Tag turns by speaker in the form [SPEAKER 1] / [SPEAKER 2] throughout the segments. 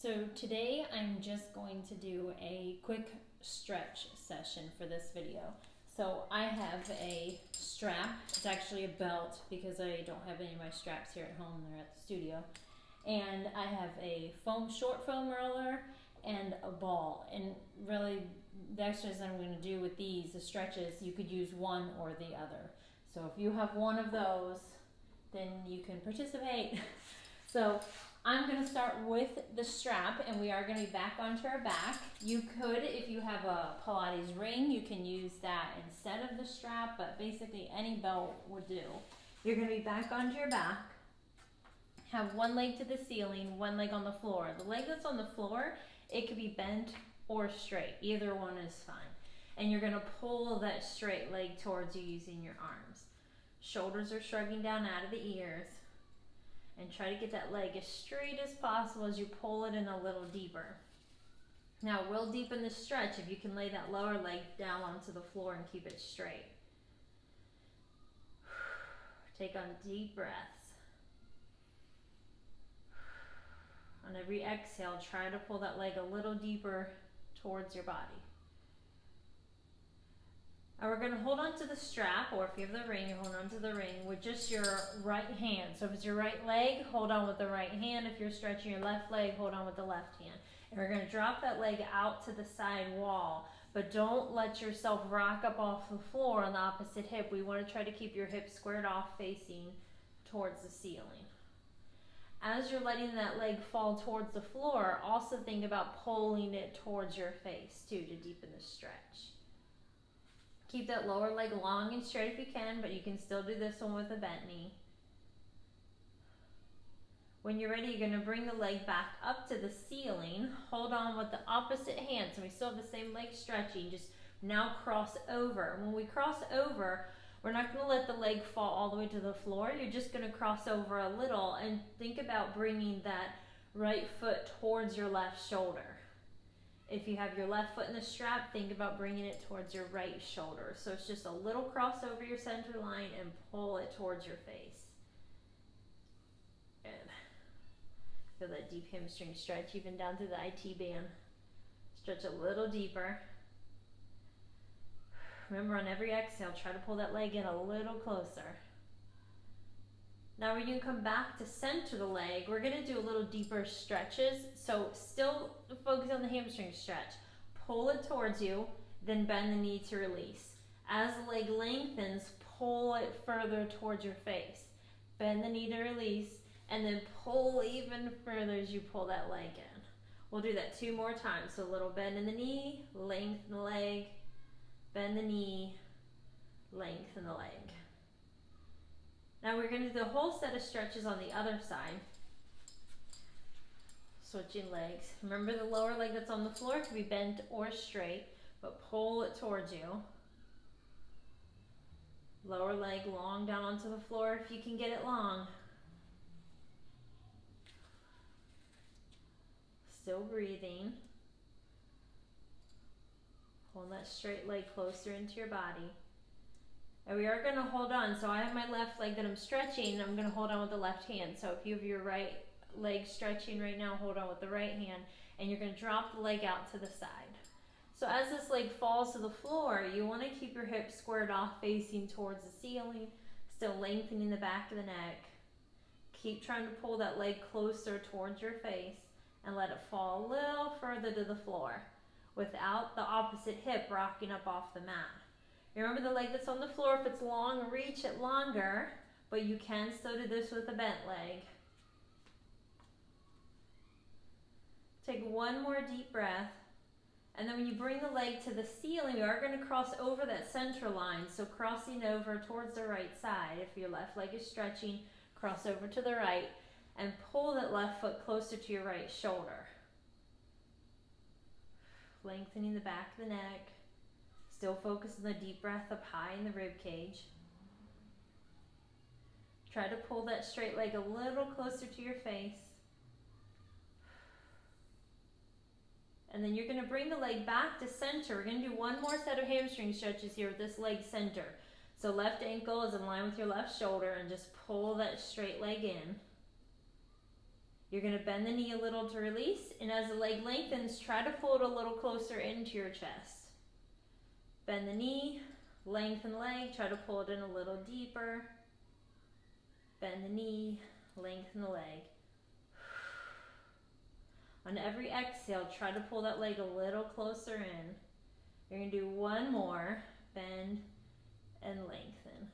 [SPEAKER 1] So today I'm just going to do a quick stretch session for this video. So I have a strap. It's actually a belt because I don't have any of my straps here at home. They're at the studio. And I have a short foam roller and a ball. And really the exercise I'm going to do with these, the stretches, you could use one or the other. So if you have one of those, then you can participate. So I'm going to start with the strap, and we are going to be back onto our back. You could, if you have a Pilates ring, you can use that instead of the strap, but basically any belt would do. You're going to be back onto your back. Have one leg to the ceiling, one leg on the floor. The leg that's on the floor, it could be bent or straight. Either one is fine. And you're going to pull that straight leg towards you using your arms. Shoulders are shrugging down out of the ears. And try to get that leg as straight as possible as you pull it in a little deeper. Now we'll deepen the stretch if you can lay that lower leg down onto the floor and keep it straight. Take on deep breaths. On every exhale, try to pull that leg a little deeper towards your body. Now we're going to hold on to the strap, or if you have the ring, you're holding on to the ring with just your right hand. So if it's your right leg, hold on with the right hand. If you're stretching your left leg, hold on with the left hand. And we're going to drop that leg out to the side wall, but don't let yourself rock up off the floor on the opposite hip. We want to try to keep your hips squared off facing towards the ceiling. As you're letting that leg fall towards the floor, also think about pulling it towards your face too to deepen the stretch. Keep that lower leg long and straight if you can, but you can still do this one with a bent knee. When you're ready, you're going to bring the leg back up to the ceiling. Hold on with the opposite hand. So we still have the same leg stretching, just now cross over. When we cross over, we're not going to let the leg fall all the way to the floor. You're just going to cross over a little and think about bringing that right foot towards your left shoulder. If you have your left foot in the strap, think about bringing it towards your right shoulder. So it's just a little cross over your center line and pull it towards your face. Good. Feel that deep hamstring stretch even down to the IT band. Stretch a little deeper. Remember, on every exhale, try to pull that leg in a little closer. Now we're going to come back to center the leg. We're going to do a little deeper stretches. So still focus on the hamstring stretch. Pull it towards you, then bend the knee to release. As the leg lengthens, pull it further towards your face. Bend the knee to release, and then pull even further as you pull that leg in. We'll do that 2 more times. So a little bend in the knee, lengthen the leg, bend the knee, lengthen the leg. Now we're going to do the whole set of stretches on the other side. Switching legs. Remember, the lower leg that's on the floor can be bent or straight, but pull it towards you. Lower leg long down onto the floor if you can get it long. Still breathing. Hold that straight leg closer into your body. And we are going to hold on. So I have my left leg that I'm stretching, and I'm going to hold on with the left hand. So if you have your right leg stretching right now, hold on with the right hand, and you're going to drop the leg out to the side. So as this leg falls to the floor, you want to keep your hips squared off facing towards the ceiling, still lengthening the back of the neck. Keep trying to pull that leg closer towards your face and let it fall a little further to the floor without the opposite hip rocking up off the mat. Remember, the leg that's on the floor, if it's long, reach it longer, but you can still do this with a bent leg. Take one more deep breath, and then when you bring the leg to the ceiling, we are going to cross over that center line, so crossing over towards the right side. If your left leg is stretching, cross over to the right, and pull that left foot closer to your right shoulder. Lengthening the back of the neck. Still focus on the deep breath up high in the rib cage. Try to pull that straight leg a little closer to your face. And then you're going to bring the leg back to center. We're going to do one more set of hamstring stretches here with this leg center. So left ankle is in line with your left shoulder, and just pull that straight leg in. You're going to bend the knee a little to release, and as the leg lengthens, try to pull it a little closer into your chest. Bend the knee, lengthen the leg, try to pull it in a little deeper. Bend the knee, lengthen the leg. On every exhale, try to pull that leg a little closer in. You're going to do one more, bend and lengthen.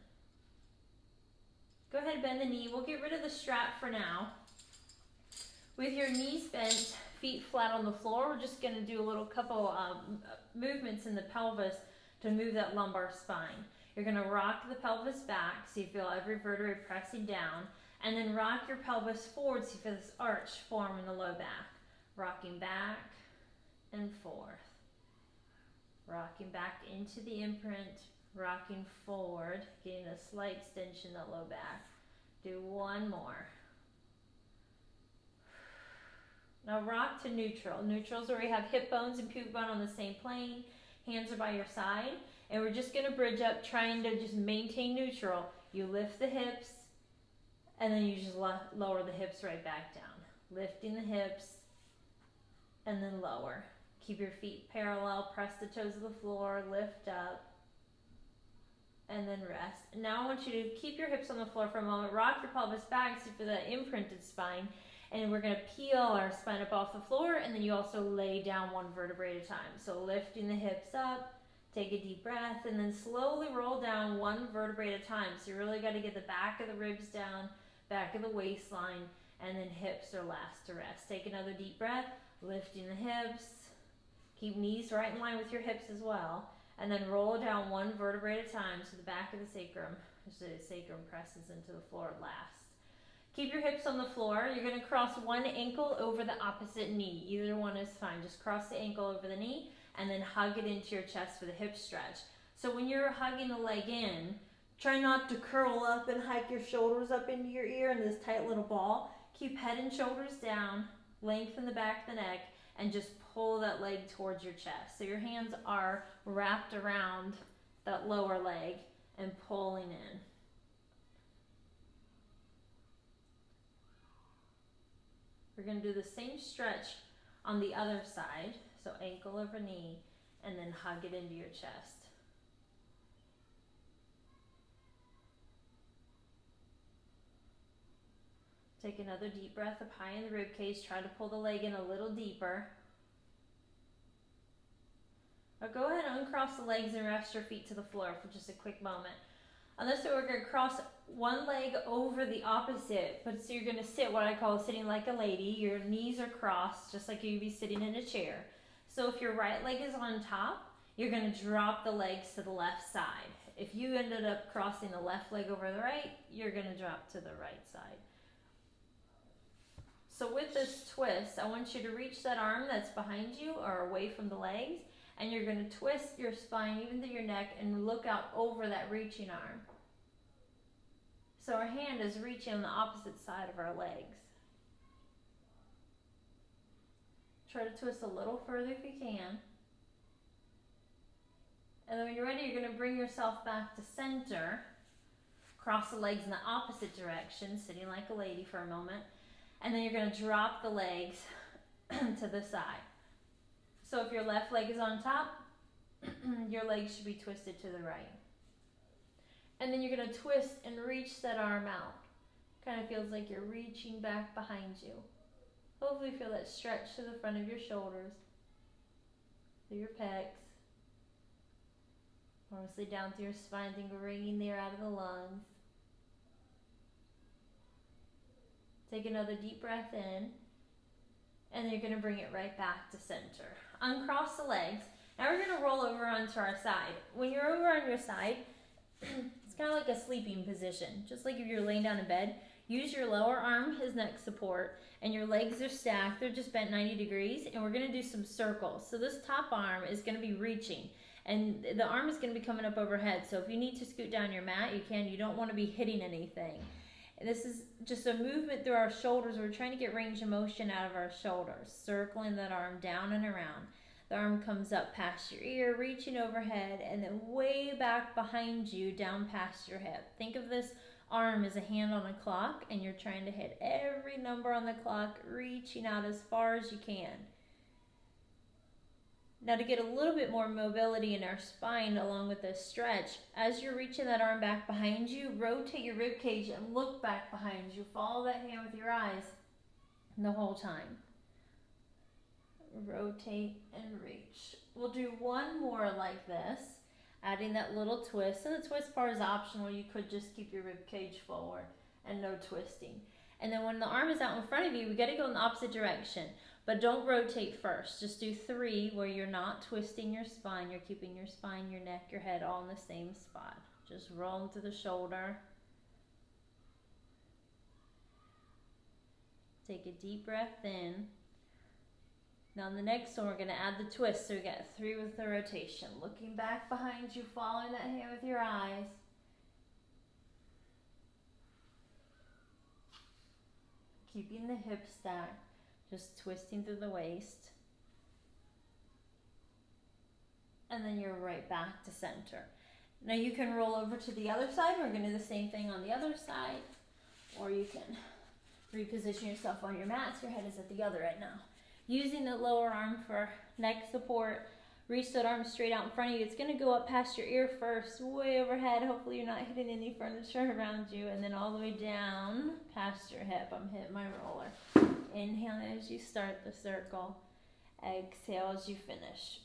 [SPEAKER 1] Go ahead, bend the knee. We'll get rid of the strap for now. With your knees bent, feet flat on the floor, we're just going to do a little couple movements in the pelvis to move that lumbar spine. You're going to rock the pelvis back so you feel every vertebrae pressing down, and then rock your pelvis forward so you feel this arch form in the low back. Rocking back and forth. Rocking back into the imprint, rocking forward, getting a slight extension in the low back. Do one more. Now rock to neutral. Neutral is where we have hip bones and pubic bone on the same plane. Hands are by your side. And we're just going to bridge up, trying to just maintain neutral. You lift the hips, and then you just lower the hips right back down. Lifting the hips, and then lower. Keep your feet parallel, press the toes of the floor, lift up, and then rest. And now I want you to keep your hips on the floor for a moment. Rock your pelvis back so you feel that imprinted spine. And we're going to peel our spine up off the floor, and then you also lay down one vertebrae at a time. So lifting the hips up, take a deep breath, and then slowly roll down one vertebrae at a time. So you really got to get the back of the ribs down, back of the waistline, and then hips are last to rest. Take another deep breath, lifting the hips. Keep knees right in line with your hips as well. And then roll down one vertebrae at a time so the back of the sacrum presses into the floor last. Keep your hips on the floor. You're going to cross one ankle over the opposite knee. Either one is fine. Just cross the ankle over the knee and then hug it into your chest for the hip stretch. So when you're hugging the leg in, try not to curl up and hike your shoulders up into your ear in this tight little ball. Keep head and shoulders down, lengthen the back of the neck, and just pull that leg towards your chest. So your hands are wrapped around that lower leg and pulling in. We're going to do the same stretch on the other side. So ankle over knee, and then hug it into your chest. Take another deep breath up high in the rib cage. Try to pull the leg in a little deeper. Now go ahead and uncross the legs and rest your feet to the floor for just a quick moment. On this way, we're going to cross one leg over the opposite, but so you're going to sit what I call sitting like a lady. Your knees are crossed, just like you'd be sitting in a chair. So if your right leg is on top, you're going to drop the legs to the left side. If you ended up crossing the left leg over the right, you're going to drop to the right side. So with this twist, I want you to reach that arm that's behind you or away from the legs, and you're going to twist your spine even through your neck and look out over that reaching arm. So our hand is reaching on the opposite side of our legs. Try to twist a little further if you can. And then when you're ready, you're going to bring yourself back to center. Cross the legs in the opposite direction, sitting like a lady for a moment. And then you're going to drop the legs to the side. So if your left leg is on top, your legs should be twisted to the right. And then you're going to twist and reach that arm out. Kind of feels like you're reaching back behind you. Hopefully feel that stretch to the front of your shoulders, through your pecs, mostly down through your spine, think ringing the air out of the lungs. Take another deep breath in, and then you're going to bring it right back to center. Uncross the legs. Now we're going to roll over onto our side. When you're over on your side, it's kind of like a sleeping position. Just like if you're laying down in bed, use your lower arm as neck support, and your legs are stacked. They're just bent 90 degrees, and we're going to do some circles. So this top arm is going to be reaching, and the arm is going to be coming up overhead. So if you need to scoot down your mat, you can. You don't want to be hitting anything. And this is just a movement through our shoulders. We're trying to get range of motion out of our shoulders, circling that arm down and around. The arm comes up past your ear, reaching overhead, and then way back behind you, down past your hip. Think of this arm is a hand on a clock, and you're trying to hit every number on the clock, reaching out as far as you can. Now, to get a little bit more mobility in our spine along with this stretch, as you're reaching that arm back behind you, rotate your rib cage and look back behind you. Follow that hand with your eyes the whole time. Rotate and reach. We'll do one more like this, adding that little twist. And the twist part is optional. You could just keep your rib cage forward and no twisting. And then when the arm is out in front of you, we got to go in the opposite direction. But don't rotate first. Just do 3 where you're not twisting your spine. You're keeping your spine, your neck, your head all in the same spot. Just roll into the shoulder. Take a deep breath in. Now in the next one, we're going to add the twist. So we got 3 with the rotation. Looking back behind you, following that hand with your eyes. Keeping the hips stacked. Just twisting through the waist. And then you're right back to center. Now you can roll over to the other side. We're going to do the same thing on the other side. Or you can reposition yourself on your mat so your head is at the other right now. Using the lower arm for neck support. Reach that arm straight out in front of you. It's going to go up past your ear first, way overhead. Hopefully you're not hitting any furniture around you. And then all the way down past your hip. I'm hitting my roller. Inhale as you start the circle. Exhale as you finish.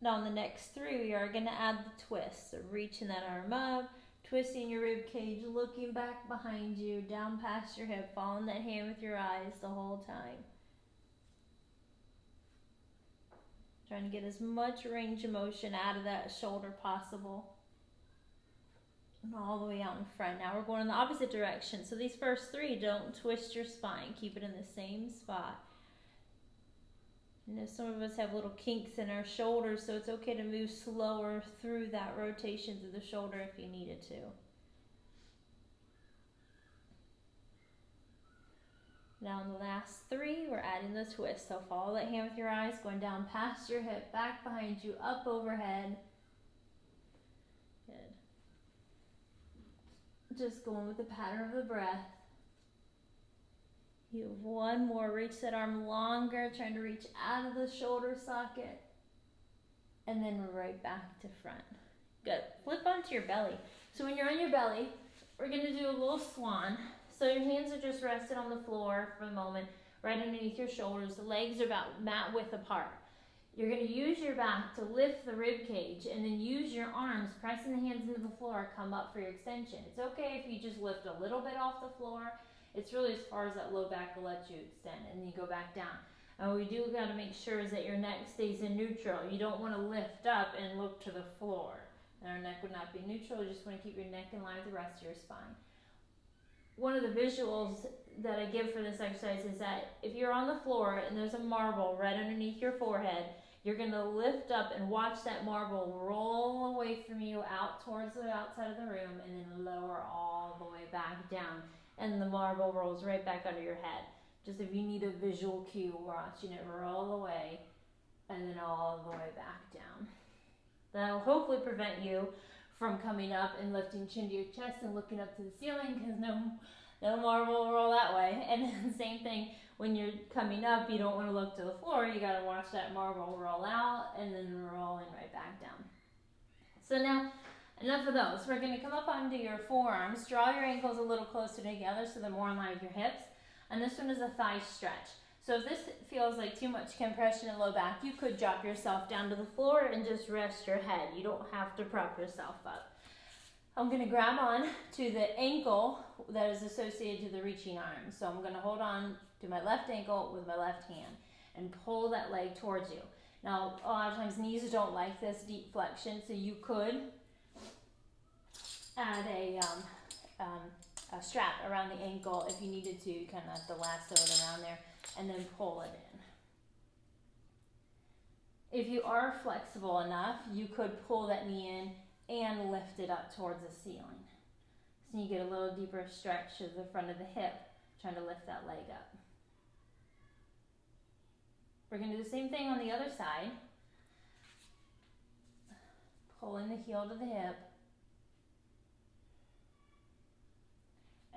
[SPEAKER 1] Now on the next 3, we are going to add the twist. So reaching that arm up. Twisting your rib cage, looking back behind you, down past your hip, following that hand with your eyes the whole time. Trying to get as much range of motion out of that shoulder possible. And all the way out in front. Now we're going in the opposite direction. So these first 3, don't twist your spine. Keep it in the same spot. You know, some of us have little kinks in our shoulders, so it's okay to move slower through that rotation through the shoulder if you needed to. Now in the last 3, we're adding the twist. So follow that hand with your eyes, going down past your hip, back behind you, up overhead. Good. Just going with the pattern of the breath. You have one more. Reach that arm longer, trying to reach out of the shoulder socket. And then right back to front. Good. Flip onto your belly. So when you're on your belly, we're going to do a little swan. So your hands are just rested on the floor for a moment, right underneath your shoulders. The legs are about mat width apart. You're going to use your back to lift the rib cage and then use your arms, pressing the hands into the floor, come up for your extension. It's okay if you just lift a little bit off the floor. It's really as far as that low back will let you extend, and then you go back down. And what we do got to make sure is that your neck stays in neutral. You don't want to lift up and look to the floor. And our neck would not be neutral. You just want to keep your neck in line with the rest of your spine. One of the visuals that I give for this exercise is that if you're on the floor and there's a marble right underneath your forehead, you're going to lift up and watch that marble roll away from you out towards the outside of the room and then lower all the way back down. And the marble rolls right back under your head. Just if you need a visual cue, watching it roll away and then all the way back down. That'll hopefully prevent you from coming up and lifting chin to your chest and looking up to the ceiling, because no marble will roll that way. And then same thing, when you're coming up, you don't want to look to the floor. You got to watch that marble roll out and then rolling right back down. So now, enough of those. We're going to come up onto your forearms. Draw your ankles a little closer together so they're more in line with your hips. And this one is a thigh stretch. So if this feels like too much compression in low back, you could drop yourself down to the floor and just rest your head. You don't have to prop yourself up. I'm going to grab on to the ankle that is associated to the reaching arm. So I'm going to hold on to my left ankle with my left hand and pull that leg towards you. Now, a lot of times knees don't like this deep flexion, so you could add a strap around the ankle if you needed to, kind of have to lasso it around there, and then pull it in. If you are flexible enough, you could pull that knee in and lift it up towards the ceiling. So you get a little deeper stretch to the front of the hip, trying to lift that leg up. We're going to do the same thing on the other side. pulling the heel to the hip.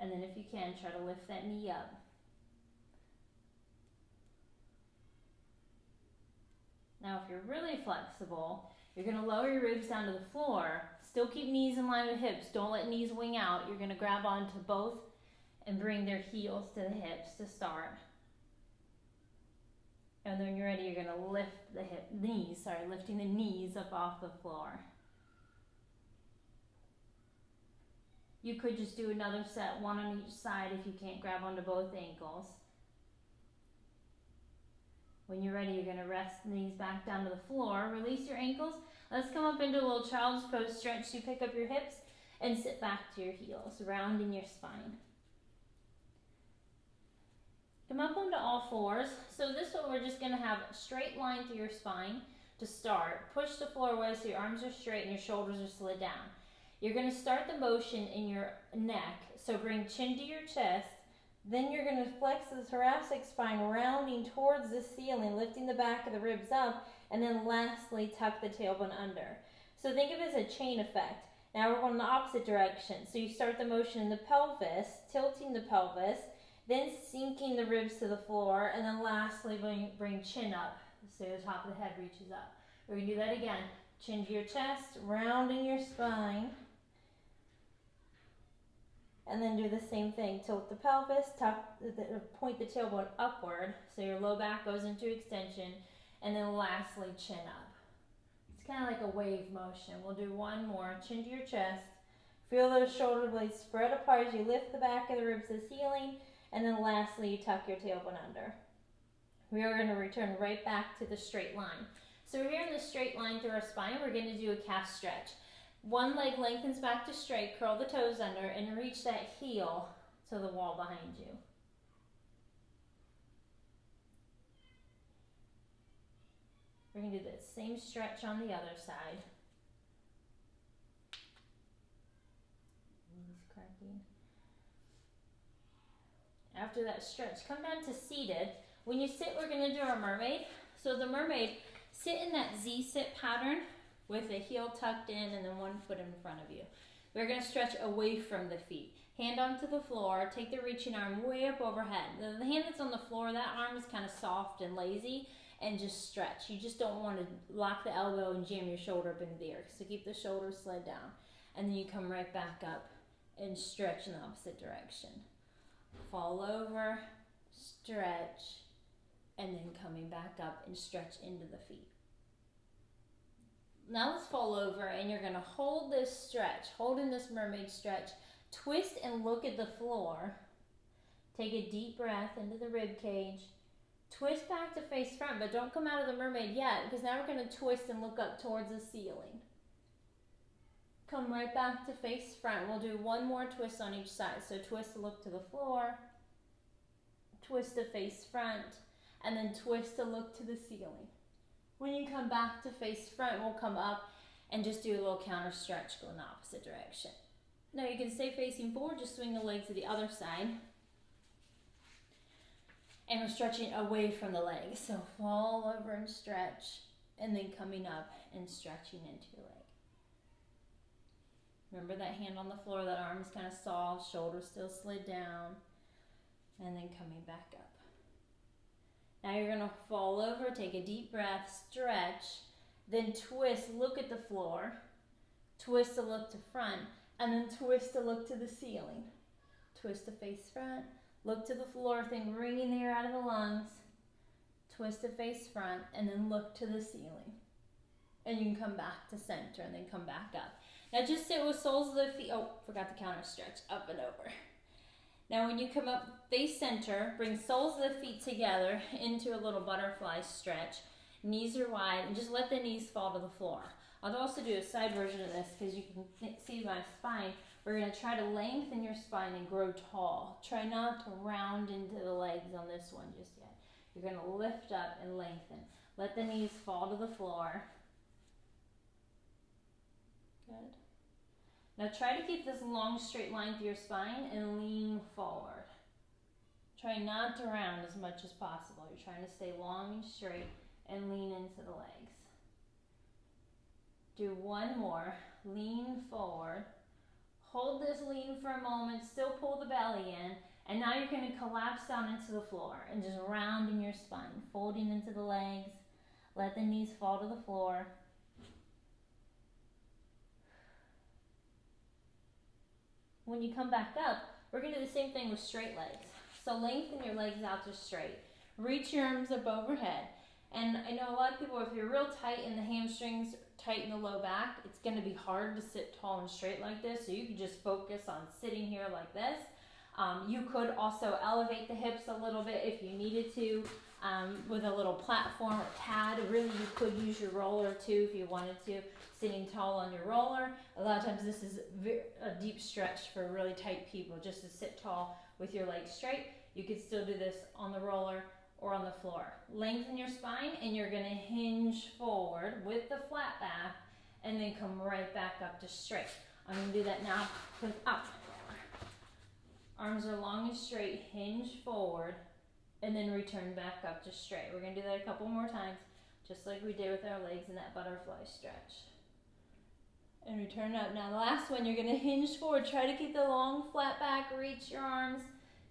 [SPEAKER 1] And then if you can, try to lift that knee up. Now if you're really flexible, you're going to lower your ribs down to the floor. Still keep knees in line with hips. Don't let knees wing out. You're going to grab onto both and bring their heels to the hips to start. And then when you're ready, you're going to lift the lifting the knees up off the floor. You could just do another set, one on each side if you can't grab onto both ankles. When you're ready, you're going to rest the knees back down to the floor. Release your ankles. Let's come up into a little child's pose stretch. You pick up your hips and sit back to your heels, rounding your spine. Come up onto all fours. So this one, we're just going to have a straight line through your spine to start. Push the floor away so your arms are straight and your shoulders are slid down. You're going to start the motion in your neck. So bring chin to your chest. Then you're going to flex the thoracic spine, rounding towards the ceiling, lifting the back of the ribs up, and then lastly, tuck the tailbone under. So think of it as a chain effect. Now we're going in the opposite direction. So you start the motion in the pelvis, tilting the pelvis, then sinking the ribs to the floor, and then lastly, bring chin up so the top of the head reaches up. We're going to do that again. Chin to your chest, rounding your spine. And then do the same thing. Tilt the pelvis, point the tailbone upward so your low back goes into extension. And then lastly, chin up. It's kind of like a wave motion. We'll do one more. Chin to your chest. Feel those shoulder blades spread apart as you lift the back of the ribs to the ceiling. And then lastly, you tuck your tailbone under. We are going to return right back to the straight line. So we're here in the straight line through our spine. We're going to do a calf stretch. One leg lengthens back to straight, curl the toes under, and reach that heel to the wall behind you. We're going to do the same stretch on the other side. Knees cracking. After that stretch, come down to seated. When you sit, we're going to do our mermaid. So the mermaid, sit in that Z-sit pattern with the heel tucked in and then one foot in front of you. We're going to stretch away from the feet. Hand onto the floor, take the reaching arm way up overhead. The hand that's on the floor, that arm is kind of soft and lazy, and just stretch. You just don't want to lock the elbow and jam your shoulder up into the air. So keep the shoulders slid down. And then you come right back up and stretch in the opposite direction. Fall over, stretch, and then coming back up and stretch into the feet. Now let's fall over and you're going to hold this stretch, hold in this mermaid stretch, twist and look at the floor. Take a deep breath into the rib cage. Twist back to face front, but don't come out of the mermaid yet because now we're going to twist and look up towards the ceiling. Come right back to face front. We'll do one more twist on each side. So twist to look to the floor, twist to face front, and then twist to look to the ceiling. When you come back to face front, we'll come up and just do a little counter stretch, go in the opposite direction. Now you can stay facing forward, just swing the leg to the other side. And we're stretching away from the legs. So fall over and stretch, and then coming up and stretching into your leg. Remember that hand on the floor, that arm is kind of soft, shoulders still slid down, and then coming back up. Now you're going to fall over, take a deep breath, stretch, then twist, look at the floor, twist to look to front, and then twist to look to the ceiling. Twist to face front, look to the floor, think wringing the air out of the lungs, twist to face front, and then look to the ceiling. And you can come back to center and then come back up. Now just sit with soles of the feet, forgot the counter stretch, up and over. Now when you come up face center, bring soles of the feet together into a little butterfly stretch. Knees are wide, and just let the knees fall to the floor. I'll also do a side version of this because you can see my spine. We're going to try to lengthen your spine and grow tall. Try not to round into the legs on this one just yet. You're going to lift up and lengthen. Let the knees fall to the floor. Good. Now try to keep this long straight line through your spine and lean forward. Try not to round as much as possible. You're trying to stay long and straight and lean into the legs. Do one more. Lean forward. Hold this lean for a moment, still pull the belly in, and now you're going to collapse down into the floor and just rounding your spine, folding into the legs. Let the knees fall to the floor. When you come back up, we're going to do the same thing with straight legs. So lengthen your legs out to straight. Reach your arms up overhead. And I know a lot of people, if you're real tight in the hamstrings, tight in the low back, it's going to be hard to sit tall and straight like this. So you can just focus on sitting here like this. You could also elevate the hips a little bit if you needed to with a little platform or pad. Really, you could use your roller too if you wanted to, sitting tall on your roller. A lot of times this is a deep stretch for really tight people, just to sit tall with your legs straight. You could still do this on the roller or on the floor. Lengthen your spine and you're going to hinge forward with the flat back and then come right back up to straight. I'm going to do that now with up. Arms are long and straight, hinge forward, and then return back up to straight. We're going to do that a couple more times, just like we did with our legs in that butterfly stretch. And return up. Now the last one, you're going to hinge forward. Try to keep the long flat back, reach your arms,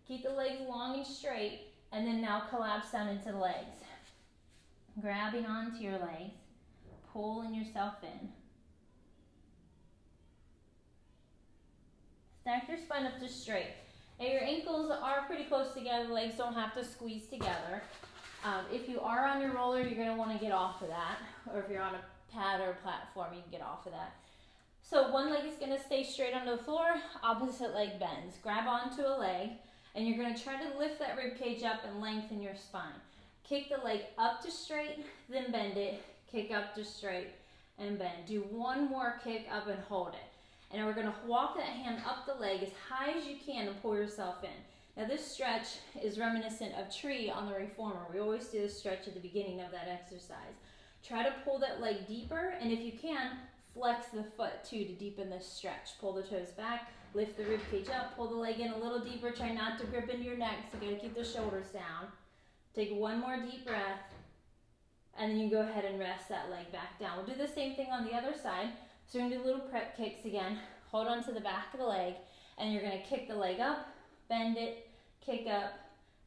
[SPEAKER 1] keep the legs long and straight, and then now collapse down into the legs. Grabbing onto your legs, pulling yourself in. Stack your spine up to straight. Now your ankles are pretty close together, the legs don't have to squeeze together. If you are on your roller, you're going to want to get off of that. Or if you're on a pad or a platform, you can get off of that. So one leg is going to stay straight onto the floor, opposite leg bends. Grab onto a leg, and you're going to try to lift that rib cage up and lengthen your spine. Kick the leg up to straight, then bend it. Kick up to straight and bend. Do one more kick up and hold it. And we're going to walk that hand up the leg as high as you can and pull yourself in. Now this stretch is reminiscent of tree on the reformer. We always do this stretch at the beginning of that exercise. Try to pull that leg deeper, and if you can, flex the foot too to deepen this stretch. Pull the toes back, lift the rib cage up, pull the leg in a little deeper. Try not to grip into your neck, so you got to keep the shoulders down. Take one more deep breath, and then you go ahead and rest that leg back down. We'll do the same thing on the other side. So we're going to do little prep kicks again. Hold on to the back of the leg, and you're going to kick the leg up, bend it, kick up,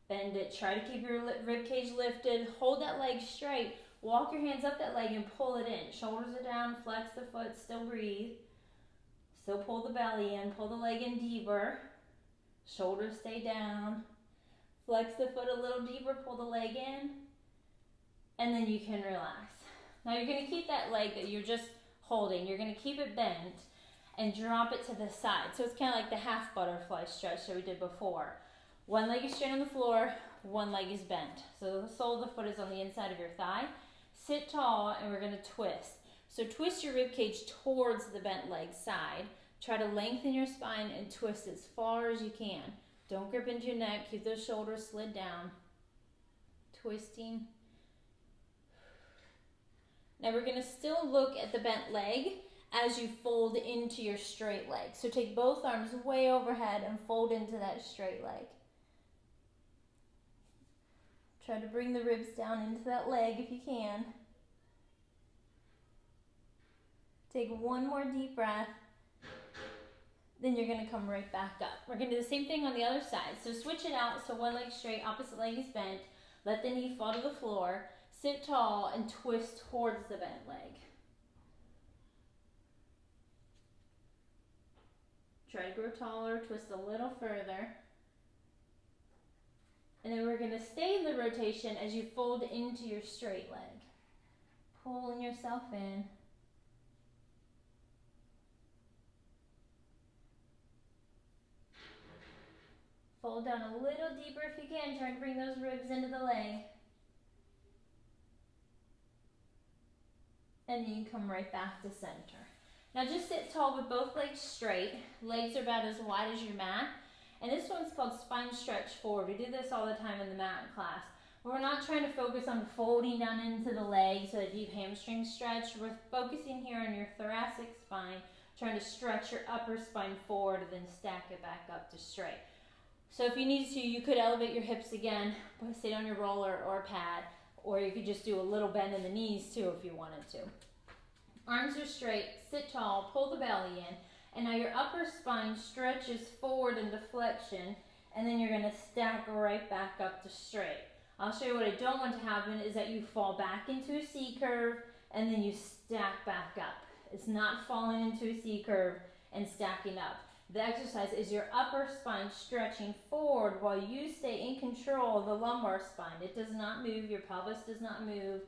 [SPEAKER 1] bend it. Try to keep your rib cage lifted. Hold that leg straight. Walk your hands up that leg and pull it in. Shoulders are down, flex the foot, still breathe. Still pull the belly in, pull the leg in deeper. Shoulders stay down. Flex the foot a little deeper, pull the leg in, and then you can relax. Now you're going to keep that leg that you're just holding, you're going to keep it bent and drop it to the side. So it's kind of like the half butterfly stretch that we did before. One leg is straight on the floor, one leg is bent. So the sole of the foot is on the inside of your thigh. Sit tall, and we're going to twist. So twist your rib cage towards the bent leg side. Try to lengthen your spine and twist as far as you can. Don't grip into your neck. Keep those shoulders slid down. Twisting. Now we're going to still look at the bent leg as you fold into your straight leg. So take both arms way overhead and fold into that straight leg. Try to bring the ribs down into that leg if you can. Take one more deep breath. Then you're going to come right back up. We're going to do the same thing on the other side. So switch it out. So one leg straight, opposite leg is bent. Let the knee fall to the floor. Sit tall and twist towards the bent leg. Try to grow taller, twist a little further. And then we're going to stay in the rotation as you fold into your straight leg. Pulling yourself in. Fold down a little deeper if you can. Try to bring those ribs into the leg. And then you come right back to center. Now just sit tall with both legs straight. Legs are about as wide as your mat. And this one's called spine stretch forward. We do this all the time in the mat class. We're not trying to focus on folding down into the legs, so a deep hamstring stretch. We're focusing here on your thoracic spine, trying to stretch your upper spine forward and then stack it back up to straight. So if you need to, you could elevate your hips again, sit on your roller or pad, or you could just do a little bend in the knees too if you wanted to. Arms are straight, sit tall, pull the belly in, and now your upper spine stretches forward into flexion, and then you're going to stack right back up to straight. I'll show you what I don't want to happen is that you fall back into a C curve and then you stack back up. It's not falling into a C curve and stacking up. The exercise is your upper spine stretching forward while you stay in control of the lumbar spine. It does not move, your pelvis does not move.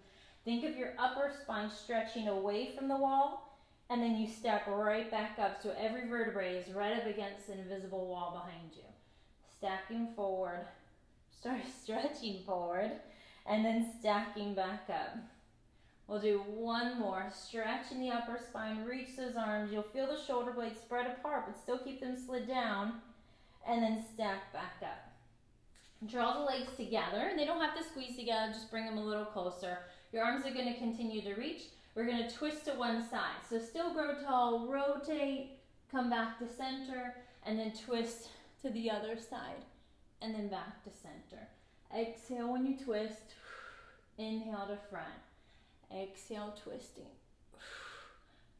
[SPEAKER 1] Think of your upper spine stretching away from the wall, and then you stack right back up so every vertebrae is right up against an invisible wall behind you. Stacking forward, start stretching forward, and then stacking back up. We'll do one more. Stretch in the upper spine, reach those arms. You'll feel the shoulder blades spread apart, but still keep them slid down, and then stack back up. Draw the legs together. They don't have to squeeze together, just bring them a little closer. Your arms are going to continue to reach. We're going to twist to one side. So still grow tall, rotate, come back to center, and then twist to the other side, and then back to center. Exhale when you twist. Inhale to front. Exhale, twisting.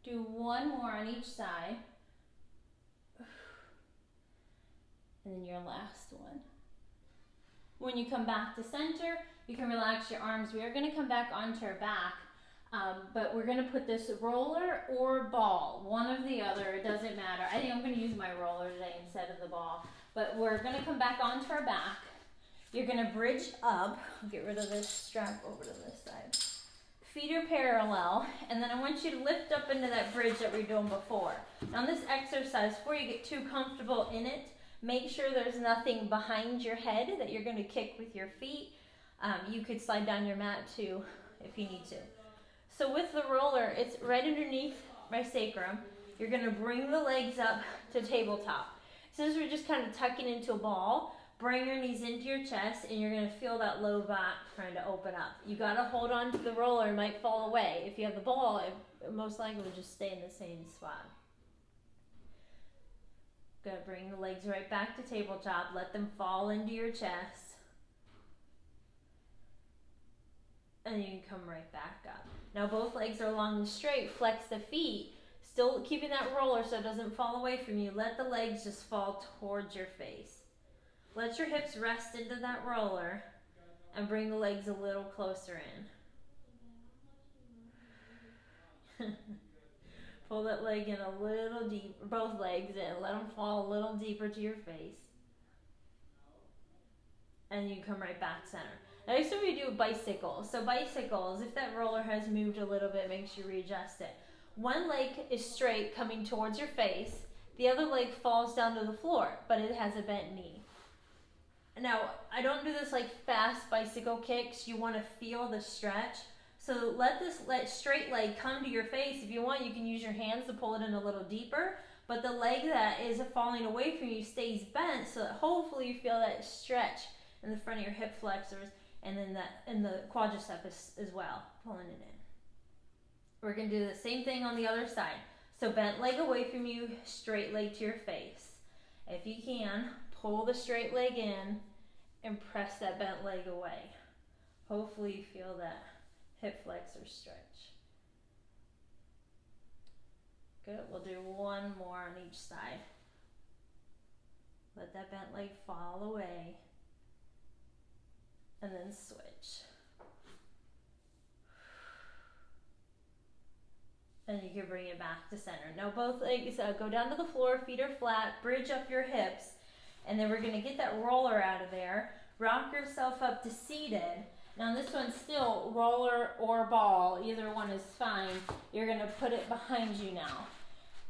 [SPEAKER 1] Do one more on each side. And then your last one. When you come back to center, you can relax your arms. We are going to come back onto our back, but we're going to put this roller or ball, one of the other, it doesn't matter. I think I'm going to use my roller today instead of the ball, but we're going to come back onto our back. You're going to bridge up. I'll get rid of this strap over to this side. Feet are parallel, and then I want you to lift up into that bridge that we were doing before. Now this exercise, before you get too comfortable in it, make sure there's nothing behind your head that you're going to kick with your feet. You could slide down your mat too if you need to. So with the roller, it's right underneath my sacrum. You're going to bring the legs up to tabletop. Since we're just kind of tucking into a ball, bring your knees into your chest, and you're going to feel that low back trying to open up. You got to hold on to the roller, it might fall away. If you have the ball, it most likely will just stay in the same spot. Good, bring the legs right back to tabletop, let them fall into your chest. And you can come right back up. Now both legs are long and straight, flex the feet, still keeping that roller so it doesn't fall away from you. Let the legs just fall towards your face. Let your hips rest into that roller and bring the legs a little closer in. Pull that leg in a little deeper, both legs in, let them fall a little deeper to your face. And you come right back center. Next time we do bicycles. So bicycles, if that roller has moved a little bit, make sure you readjust it. One leg is straight coming towards your face. The other leg falls down to the floor, but it has a bent knee. Now, I don't do this like fast bicycle kicks. You want to feel the stretch. So let straight leg come to your face. If you want, you can use your hands to pull it in a little deeper. But the leg that is falling away from you stays bent, so that hopefully you feel that stretch in the front of your hip flexors, and then in the quadriceps as well, pulling it in. We're going to do the same thing on the other side. So bent leg away from you, straight leg to your face. If you can, pull the straight leg in and press that bent leg away. Hopefully you feel that hip flexor stretch. Good, we'll do one more on each side. Let that bent leg fall away. And then switch. And you can bring it back to center. Now both legs go down to the floor, feet are flat, bridge up your hips, and then we're going to get that roller out of there. Rock yourself up to seated. Now this one's still roller or ball, either one is fine. You're going to put it behind you now.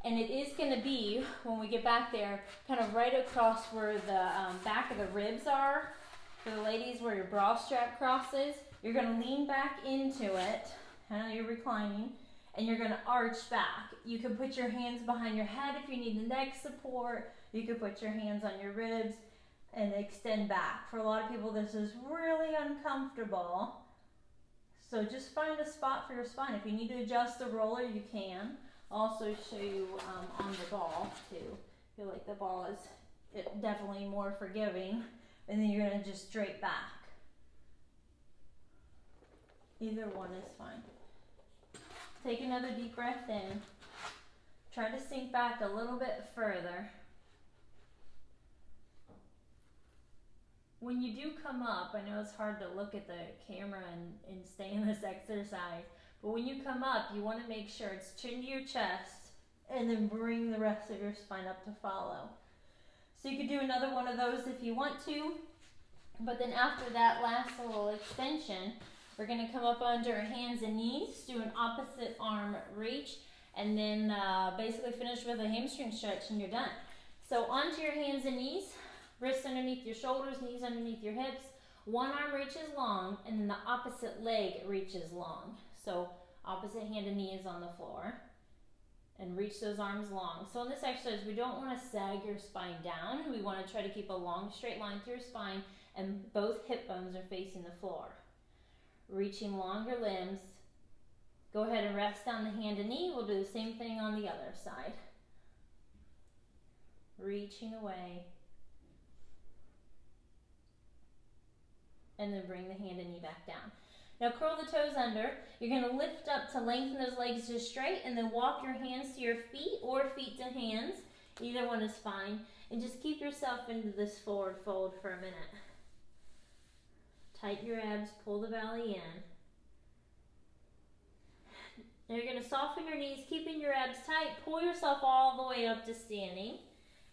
[SPEAKER 1] And it is going to be, when we get back there, kind of right across where the back of the ribs are. For the ladies, where your bra strap crosses, you're going to lean back into it, kind of you're reclining, and you're going to arch back. You can put your hands behind your head if you need the neck support. You can put your hands on your ribs and extend back. For a lot of people, this is really uncomfortable. So just find a spot for your spine. If you need to adjust the roller, you can. I'll also show you on the ball, too. I feel like the ball is definitely more forgiving. And then you're going to just straight back. Either one is fine. take another deep breath in. Try to sink back a little bit further. When you do come up, I know it's hard to look at the camera and stay in this exercise, but when you come up, you want to make sure it's chin to your chest and then bring the rest of your spine up to follow. So you could do another one of those if you want to, but then after that last little extension, we're going to come up onto our hands and knees, do an opposite arm reach, and then basically finish with a hamstring stretch and you're done. So onto your hands and knees, wrists underneath your shoulders, knees underneath your hips. One arm reaches long, and then the opposite leg reaches long. So opposite hand and knee is on the floor, and reach those arms long. So in this exercise, we don't want to sag your spine down. We want to try to keep a long straight line through your spine, and both hip bones are facing the floor. Reaching longer limbs. Go ahead and rest down the hand and knee. We'll do the same thing on the other side. Reaching away. And then bring the hand and knee back down. Now curl the toes under. You're going to lift up to lengthen those legs just straight, and then walk your hands to your feet or feet to hands. Either one is fine. And just keep yourself into this forward fold for a minute. Tighten your abs, pull the belly in. Now you're going to soften your knees, keeping your abs tight. Pull yourself all the way up to standing.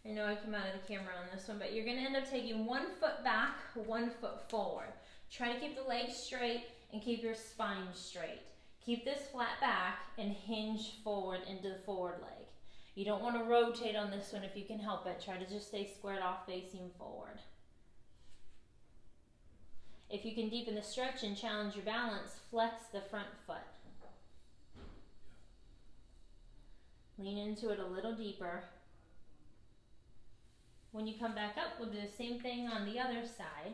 [SPEAKER 1] I know I come out of the camera on this one, but you're going to end up taking 1 foot back, 1 foot forward. Try to keep the legs straight and keep your spine straight. Keep this flat back and hinge forward into the forward leg. You don't want to rotate on this one if you can help it. Try to just stay squared off facing forward. If you can deepen the stretch and challenge your balance, flex the front foot. Lean into it a little deeper. When you come back up, we'll do the same thing on the other side.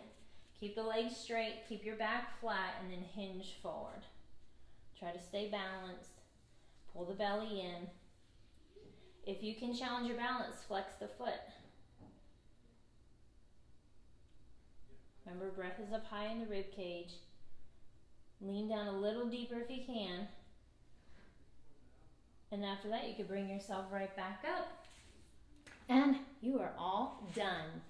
[SPEAKER 1] Keep the legs straight, keep your back flat, and then hinge forward. Try to stay balanced. Pull the belly in. If you can challenge your balance, flex the foot. Remember, breath is up high in the rib cage. Lean down a little deeper if you can. And after that, you can bring yourself right back up. And you are all done.